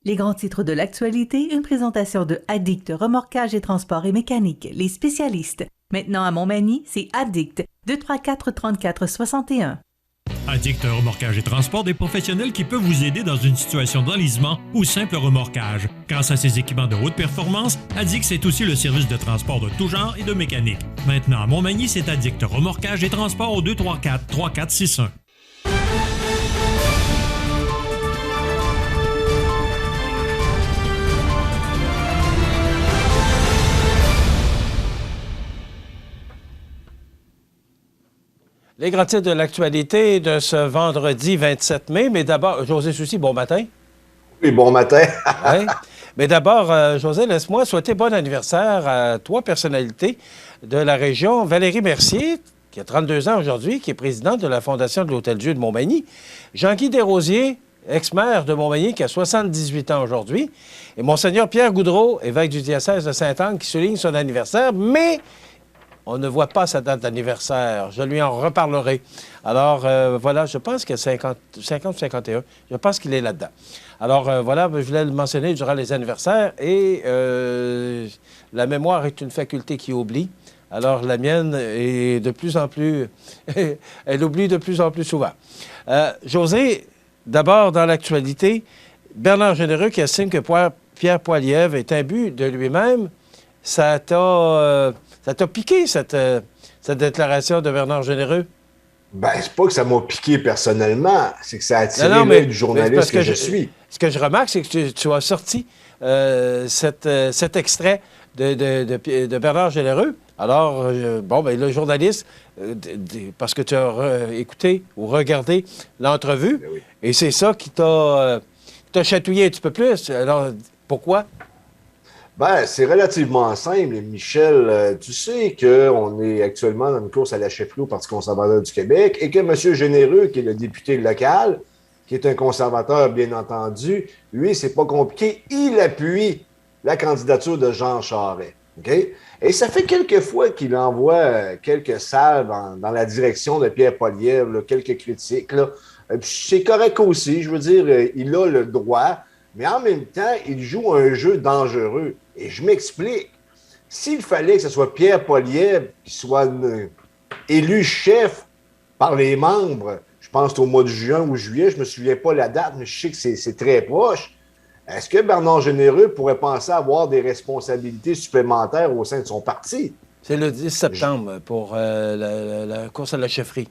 Les grands titres de l'actualité, une présentation de Addict Remorquage et Transport et Mécanique, les spécialistes. Maintenant à Montmagny, c'est Addict, 234-34-61. Addict Remorquage et Transport, des professionnels qui peuvent vous aider dans une situation d'enlisement ou simple remorquage. Grâce à ses équipements de haute performance, Addict, c'est aussi le service de transport de tout genre et de mécanique. Maintenant à Montmagny, c'est Addict Remorquage et Transport au 234-3461. Les grands titres de l'actualité de ce vendredi 27 mai. Mais d'abord, José Soucy, bon matin. Oui, bon matin. Oui. Mais d'abord, José, laisse-moi souhaiter bon anniversaire à trois personnalités de la région. Valérie Mercier, qui a 32 ans aujourd'hui, qui est présidente de la Fondation de l'Hôtel-Dieu de Montmagny. Jean-Guy Desrosiers, ex-maire de Montmagny, qui a 78 ans aujourd'hui. Et Monseigneur Pierre Goudreau, évêque du diocèse de Sainte-Anne, qui souligne son anniversaire, mais on ne voit pas sa date d'anniversaire. Je lui en reparlerai. Alors, voilà, je pense qu'il y a 50 ou 51. Je pense qu'il est là-dedans. Alors, voilà, je voulais le mentionner durant les anniversaires. Et la mémoire est une faculté qui oublie. Alors, la mienne est de plus en plus... elle oublie de plus en plus souvent. José, d'abord, dans l'actualité, Bernard Généreux qui estime que Pierre Poilievre est imbu de lui-même. Ça t'a piqué, cette déclaration de Bernard Généreux? Ben, c'est pas que ça m'a piqué personnellement, c'est que ça a attiré l'œil du journaliste que je suis. Ce que je remarque, c'est que tu as sorti cet extrait de Bernard Généreux. Alors, le journaliste, parce que tu as écouté ou regardé l'entrevue, Ben oui. et c'est ça qui t'a chatouillé un petit peu plus. Alors, pourquoi? Ben, c'est relativement simple, Michel. Tu sais qu'on est actuellement dans une course à la chefferie au Parti conservateur du Québec et que M. Généreux, qui est le député local, qui est un conservateur, bien entendu, lui, c'est pas compliqué, il appuie la candidature de Jean Charest. OK? Et ça fait quelques fois qu'il envoie quelques salves dans la direction de Pierre Poilievre, là, quelques critiques. Là. Puis c'est correct aussi, je veux dire, il a le droit, mais en même temps, il joue un jeu dangereux. Et je m'explique. S'il fallait que ce soit Pierre Poilievre qui soit élu chef par les membres, je pense au mois de juin ou juillet, je ne me souviens pas la date, mais je sais que c'est très proche, est-ce que Bernard Généreux pourrait penser avoir des responsabilités supplémentaires au sein de son parti? C'est le 10 septembre pour la course à la chefferie.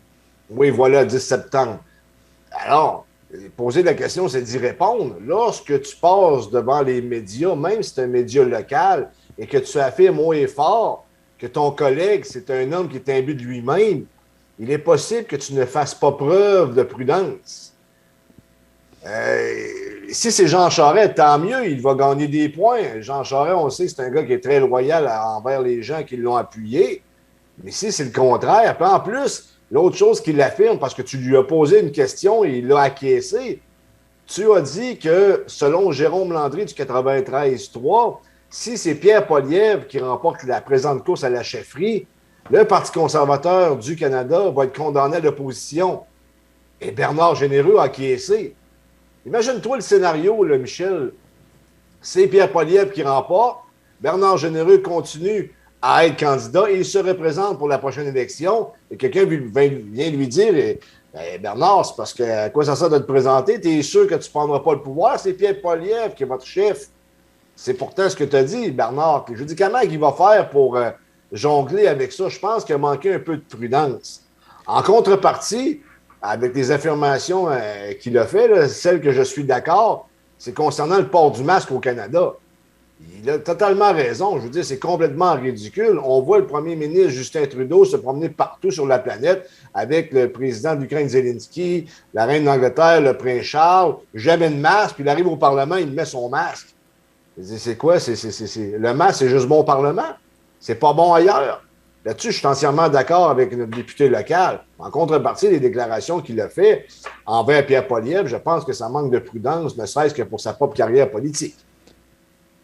Oui, voilà, 10 septembre. Alors, poser la question, c'est d'y répondre. Lorsque tu passes devant les médias, même si c'est un média local, et que tu affirmes haut et fort que ton collègue, c'est un homme qui est imbu de lui-même, il est possible que tu ne fasses pas preuve de prudence. Si c'est Jean Charest, tant mieux, il va gagner des points. Jean Charest, on sait que c'est un gars qui est très loyal envers les gens qui l'ont appuyé. Mais si c'est le contraire, puis en plus, l'autre chose qu'il affirme, parce que tu lui as posé une question et il l'a acquiescé, tu as dit que, selon Jérôme Landry du 93-3, si c'est Pierre Poilievre qui remporte la présente course à la chefferie, le Parti conservateur du Canada va être condamné à l'opposition. Et Bernard Généreux a acquiescé. Imagine-toi le scénario, là, Michel. C'est Pierre Poilievre qui remporte. Bernard Généreux continue à être candidat et il se représente pour la prochaine élection. Et quelqu'un vient lui dire Bernard, c'est parce que à quoi ça sert de te présenter? Tu es sûr que tu ne prendras pas le pouvoir? C'est Pierre Poilievre qui est votre chef. C'est pourtant ce que tu as dit, Bernard. Je dis comment il va faire pour jongler avec ça? Je pense qu'il a manqué un peu de prudence. En contrepartie, avec les affirmations qu'il a fait, là, celle que je suis d'accord, c'est concernant le port du masque au Canada. Il a totalement raison. Je veux dire, c'est complètement ridicule. On voit le premier ministre Justin Trudeau se promener partout sur la planète avec le président de l'Ukraine Zelensky, la reine d'Angleterre, le prince Charles, jamais de masque, puis il arrive au Parlement, il met son masque. C'est quoi? Le masque, c'est juste bon au Parlement. C'est pas bon ailleurs. Là-dessus, je suis entièrement d'accord avec notre député local. En contrepartie, les déclarations qu'il a faites envers Pierre Poilievre, je pense que ça manque de prudence, ne serait-ce que pour sa propre carrière politique.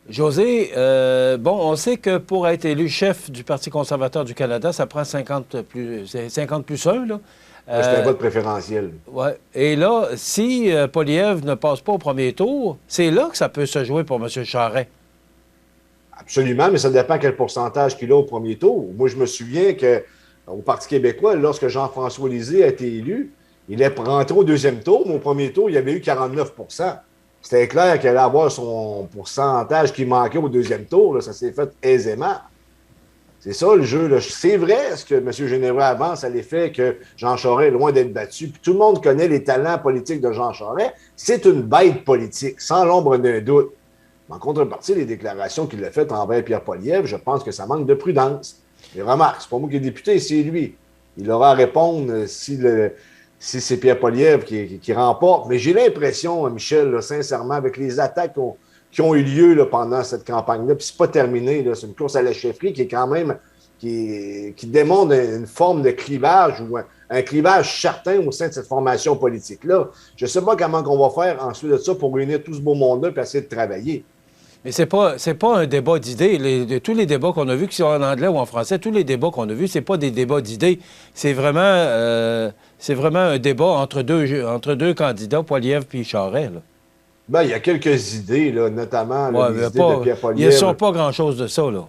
José, on sait que pour être élu chef du Parti conservateur du Canada, ça prend 50 plus 1, là. C'est un vote préférentiel. Ouais. Et là, si Poilievre ne passe pas au premier tour, c'est là que ça peut se jouer pour M. Charest. Absolument, mais ça dépend quel pourcentage qu'il a au premier tour. Moi, je me souviens qu'au Parti québécois, lorsque Jean-François Lisée a été élu, il est rentré au deuxième tour, mais au premier tour, il avait eu 49 %. C'était clair qu'il allait avoir son pourcentage qui manquait au deuxième tour. Là. Ça s'est fait aisément. C'est ça le jeu. Là. C'est vrai ce que M. Généreux avance à l'effet que Jean Charest est loin d'être battu. Puis tout le monde connaît les talents politiques de Jean Charest. C'est une bête politique, sans l'ombre d'un doute. En contrepartie, les déclarations qu'il a faites envers Pierre Poilievre, je pense que ça manque de prudence. Mais remarque, c'est pas moi qui est député, c'est lui. Il aura à répondre si c'est Pierre Poilievre qui remporte. Mais j'ai l'impression, Michel, là, sincèrement, avec les attaques qui ont eu lieu là, pendant cette campagne-là, puis c'est pas terminé, là, c'est une course à la chefferie qui est quand même qui démontre une forme de clivage ou un clivage certain au sein de cette formation politique-là. Je ne sais pas comment on va faire ensuite de ça pour réunir tout ce beau monde-là et essayer de travailler. Mais c'est pas un débat d'idées. Tous les débats qu'on a vus, qu'ils soient en anglais ou en français, tous les débats qu'on a vus, c'est pas des débats d'idées. C'est vraiment un débat entre deux candidats, Poilievre puis Charest. Là. Ben, il y a quelques idées, là, notamment là, les idées de Pierre Poilievre. Il ne sort pas grand-chose de ça, là.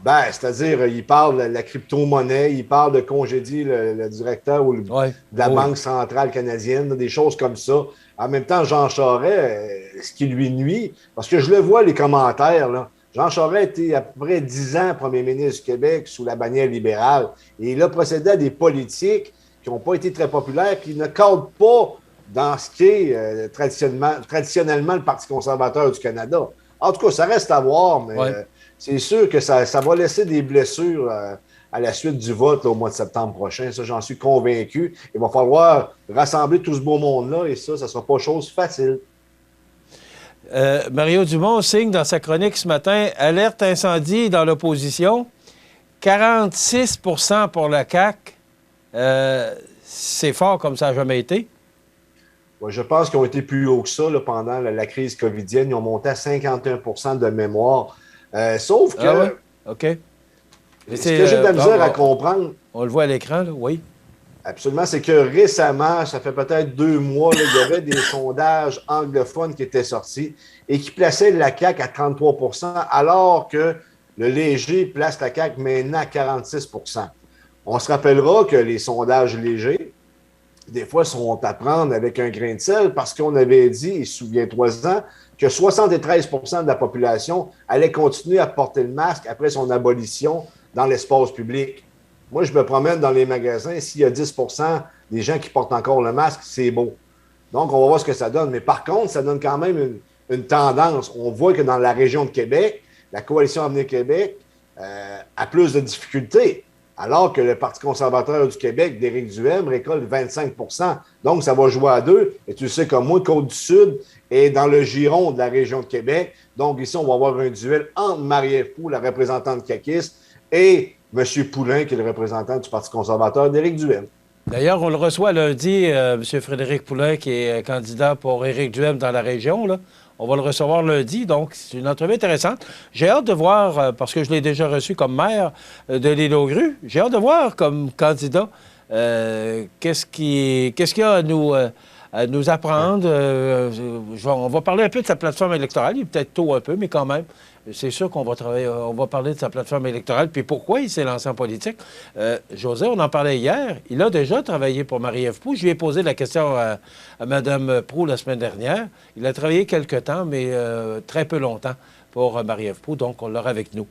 Ben, c'est-à-dire, il parle de la crypto-monnaie, il parle de congédier le directeur de la Banque centrale canadienne, là, des choses comme ça. En même temps, Jean Charest, ce qui lui nuit, parce que je le vois, les commentaires, là, Jean Charest était à peu près 10 ans premier ministre du Québec sous la bannière libérale. Et il a procédé à des politiques qui n'ont pas été très populaires, qui ne cadrent pas dans ce qu'est traditionnellement le Parti conservateur du Canada. En tout cas, ça reste à voir, mais c'est sûr que ça va laisser des blessures à la suite du vote là, au mois de septembre prochain. Ça, j'en suis convaincu. Il va falloir rassembler tout ce beau monde-là et ça ne sera pas chose facile. Mario Dumont signe dans sa chronique ce matin « Alerte incendie dans l'opposition. 46 % pour la CAQ. C'est fort comme ça n'a jamais été. Ouais, je pense qu'ils ont été plus hauts que ça là, pendant la crise covidienne. Ils ont monté à 51 % de mémoire. Sauf que... Ah ouais? OK. Ce que j'ai de la misère à comprendre... On le voit à l'écran, là, oui. Absolument, c'est que récemment, ça fait peut-être 2 mois, là, il y avait des sondages anglophones qui étaient sortis et qui plaçaient la CAQ à 33 % alors que le léger place la CAQ maintenant à 46 %. On se rappellera que les sondages légers, des fois, sont à prendre avec un grain de sel parce qu'on avait dit, et souviens-toi-en, que 73 % de la population allait continuer à porter le masque après son abolition dans l'espace public. Moi, je me promène dans les magasins. S'il y a 10 % des gens qui portent encore le masque, c'est beau. Donc, on va voir ce que ça donne. Mais par contre, ça donne quand même une tendance. On voit que dans la région de Québec, la Coalition Avenir Québec a plus de difficultés, alors que le Parti conservateur du Québec d'Éric Duhem récolte 25 %. Donc, ça va jouer à deux. Et tu sais comme moi, Côte-du-Sud est dans le giron de la région de Québec. Donc, ici, on va avoir un duel entre Marie-Ève Proulx, la représentante caquiste, et M. Poulain, qui est le représentant du Parti conservateur d'Éric Duhem. D'ailleurs, on le reçoit lundi, M. Frédéric Poulain, qui est candidat pour Éric Duhem dans la région. Là. On va le recevoir lundi, donc c'est une entrevue intéressante. J'ai hâte de voir, parce que je l'ai déjà reçu comme maire de l'Île-aux-Grues, j'ai hâte de voir comme candidat qu'est-ce qu'il y a à nous apprendre. On va parler un peu de sa plateforme électorale. Il est peut-être tôt un peu, mais quand même. C'est sûr qu'on va travailler, on va parler de sa plateforme électorale, puis pourquoi il s'est lancé en politique. José, on en parlait hier, il a déjà travaillé pour Marie-Ève Proulx. Je lui ai posé la question à Mme Proulx la semaine dernière. Il a travaillé quelque temps, mais très peu longtemps pour Marie-Ève Proulx, donc on l'aura avec nous.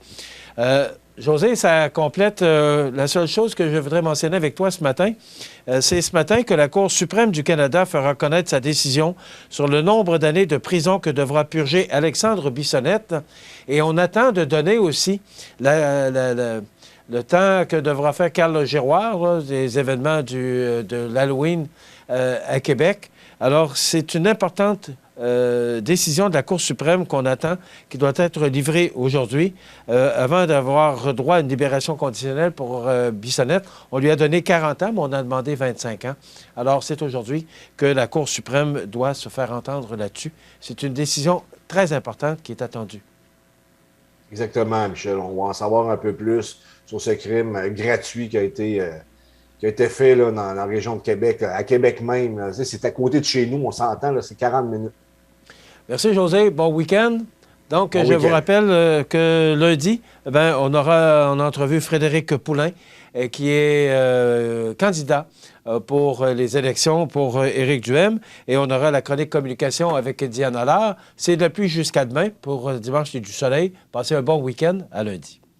José, ça complète la seule chose que je voudrais mentionner avec toi ce matin. C'est ce matin que la Cour suprême du Canada fera connaître sa décision sur le nombre d'années de prison que devra purger Alexandre Bissonnette. Et on attend de donner aussi le temps que devra faire Carl Giroir, là, des événements de l'Halloween à Québec. Alors, c'est une importante décision de la Cour suprême qu'on attend, qui doit être livrée aujourd'hui. Avant d'avoir droit à une libération conditionnelle pour Bissonnette, on lui a donné 40 ans, mais on a demandé 25 ans. Alors, c'est aujourd'hui que la Cour suprême doit se faire entendre là-dessus. C'est une décision très importante qui est attendue. Exactement, Michel. On va en savoir un peu plus sur ce crime gratuit qui a été qui a été fait là, dans la région de Québec, à Québec même. Là. C'est à côté de chez nous, on s'entend, là, c'est 40 minutes. Merci, José. Bon week-end. Donc, Bon je week-end. vous rappelle que lundi, on aura en entrevue Frédéric Poulain, qui est candidat pour les élections pour Éric Duhem. Et on aura la chronique communication avec Diane Allard. C'est de la pluie jusqu'à demain. Pour dimanche, c'est du soleil. Passez un bon week-end. À lundi.